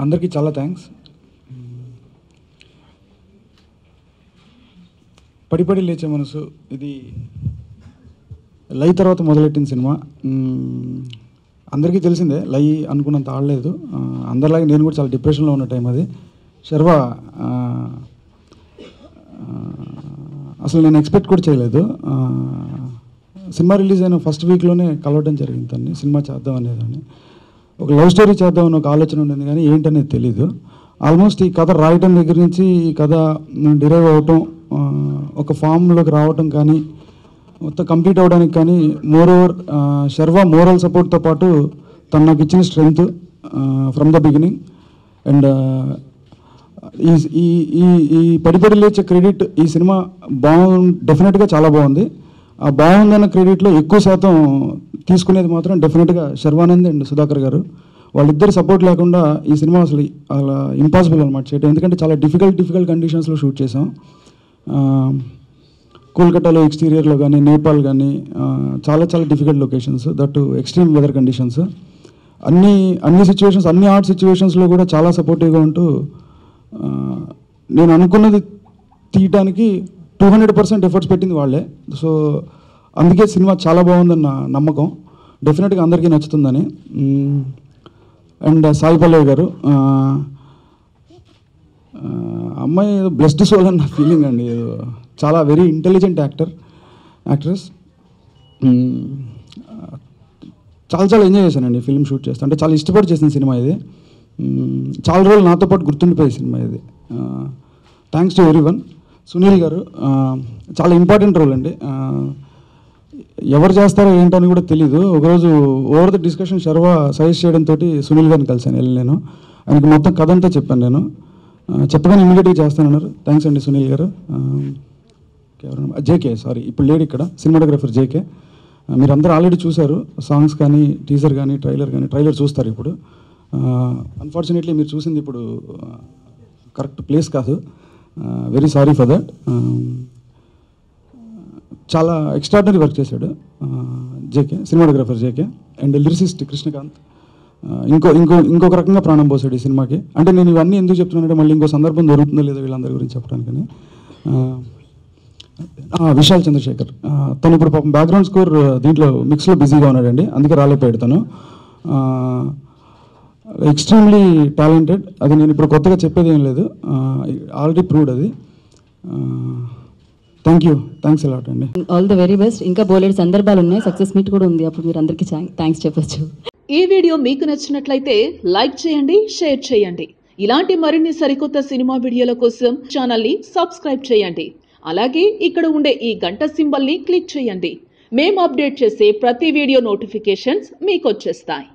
అందరికీ చాలా థ్యాంక్స్. పడిపడి లేచే మనసు ఇది లై తర్వాత మొదలెట్టిన సినిమా. అందరికీ తెలిసిందే లై అనుకున్నంత ఆడలేదు. అందరిలాగే నేను కూడా చాలా డిప్రెషన్లో ఉన్న టైం అది. శర్వా అసలు నేను ఎక్స్పెక్ట్ కూడా చేయలేదు. సినిమా రిలీజ్ అయిన ఫస్ట్ వీక్లోనే కలవడం జరిగింది తన్ని, సినిమా చేద్దాం అనేదాన్ని. ఒక లవ్ స్టోరీ చేద్దామని ఒక ఆలోచన ఉండేది కానీ ఏంటనేది తెలీదు. ఆల్మోస్ట్ ఈ కథ రాయటం దగ్గర నుంచి ఈ కథ డిరైవ్ అవ్వటం, ఒక ఫామ్లోకి రావటం కానీ, మొత్తం కంప్లీట్ అవ్వడానికి కానీ మోర్ ఓవర్ శర్వా మోరల్ సపోర్ట్తో పాటు తను నాకు ఇచ్చిన strength from the beginning. And ఈ పడిపడి లేచే క్రెడిట్ ఈ సినిమా డెఫినెట్గా చాలా బాగుంది. ఆ బాగుందన్న క్రెడిట్లో ఎక్కువ శాతం తీసుకునేది మాత్రం డెఫినెట్గా శర్వానంద్ అండ్ సుధాకర్ గారు. వాళ్ళిద్దరు సపోర్ట్ లేకుండా ఈ సినిమా అసలు అలా ఇంపాసిబుల్ అనమాట చేయటం. ఎందుకంటే చాలా డిఫికల్ట్ కండిషన్స్లో షూట్ చేసాం. కోల్కతాలో ఎక్స్టీరియర్లో కానీ, నేపాల్ కానీ చాలా difficult locations, that extreme weather conditions. అన్ని సిచ్యువేషన్స్, అన్ని ఆర్ట్ సిచ్యువేషన్స్లో కూడా చాలా సపోర్టివ్గా ఉంటూ నేను అనుకున్నది తీయటానికి 200% ఎఫర్ట్స్ పెట్టింది వాళ్ళే. సో అందుకే సినిమా చాలా బాగుందన్న నమ్మకం, డెఫినెట్గా అందరికీ నచ్చుతుందని. అండ్ సాయి పల్లవి గారు, అమ్మాయి ఏదో బ్లెస్డ్ సోల్ అన్న ఫీలింగ్ అండి. ఏదో చాలా వెరీ ఇంటెలిజెంట్ యాక్ట్రెస్. చాలా ఎంజాయ్ చేశానండి ఫిల్మ్ షూట్ చేస్తాను. అంటే చాలా ఇష్టపడి చేసిన సినిమా ఇది. చాలా రోజులు నాతో పాటు గుర్తుండిపోయే సినిమా ఇది. Thanks to everyone. సునీల్ గారు చాలా ఇంపార్టెంట్ రోల్ అండి. ఎవరు చేస్తారో ఏంటని కూడా తెలీదు. ఒకరోజు over the discussion Sharwa suggest చేయడంతో సునీల్ గారిని కలిసాను. నేను ఆయనకి మొత్తం కథ అంతా చెప్పాను. నేను చెప్పగానే ఇమీడియట్గా చేస్తానన్నారు. థ్యాంక్స్ అండి సునీల్ గారు. జేకే, సారీ ఇప్పుడు లేడు ఇక్కడ, సినిమాటోగ్రఫర్ జేకే. మీరందరూ ఆల్రెడీ చూశారు సాంగ్స్ కానీ, టీజర్ కానీ, ట్రైలర్ చూస్తారు ఇప్పుడు. అన్ఫార్చునేట్లీ మీరు చూసింది ఇప్పుడు కరెక్ట్ ప్లేస్ కాదు. Very sorry for that. చాలా ఎక్స్ట్రాడినరీ వర్క్ చేశాడు JK, cinematographer JK. And lyricist Krishnakanth ఇంకొక రకంగా ప్రాణం పోసాడు ఈ సినిమాకి. అంటే నేను ఇవన్నీ ఎందుకు చెప్తున్నానంటే మళ్ళీ ఇంకో సందర్భం దొరుకుతుందో లేదో వీళ్ళందరి గురించి చెప్పడానికని. విశాల్ చంద్రశేఖర్, తను ఇప్పుడు పాపం బ్యాక్గ్రౌండ్ స్కోర్ దీంట్లో మిక్స్లో బిజీగా ఉన్నాడండి, అందుకే రాలేకపోయాడు తను. Extremely talented. అది నేను ఇప్పుడు కొత్తగా చెప్పేది ఏం లేదు, ఆల్రెడీ ప్రూవ్డ్ అది. థ్యాంక్స్ అలాట్ అండి. All the very best. ఇంకా బోలెడు సందర్భాలు ఉన్నాయి, సక్సెస్ మీట్ కూడా ఉంది, అప్పుడు మీరు అందరికీ థ్యాంక్స్ చెప్పొచ్చు. ఈ వీడియో మీకు నచ్చినట్లయితే లైక్ చేయండి, షేర్ చేయండి. ఇలాంటి మరిన్ని సరికొత్త సినిమా వీడియోల కోసం ఛానల్ని సబ్స్క్రైబ్ చేయండి. అలాగే ఇక్కడ ఉండే ఈ గంట సింబల్ని క్లిక్ చేయండి. మేము అప్డేట్ చేసే ప్రతి వీడియో నోటిఫికేషన్స్ మీకు వచ్చేస్తాయి.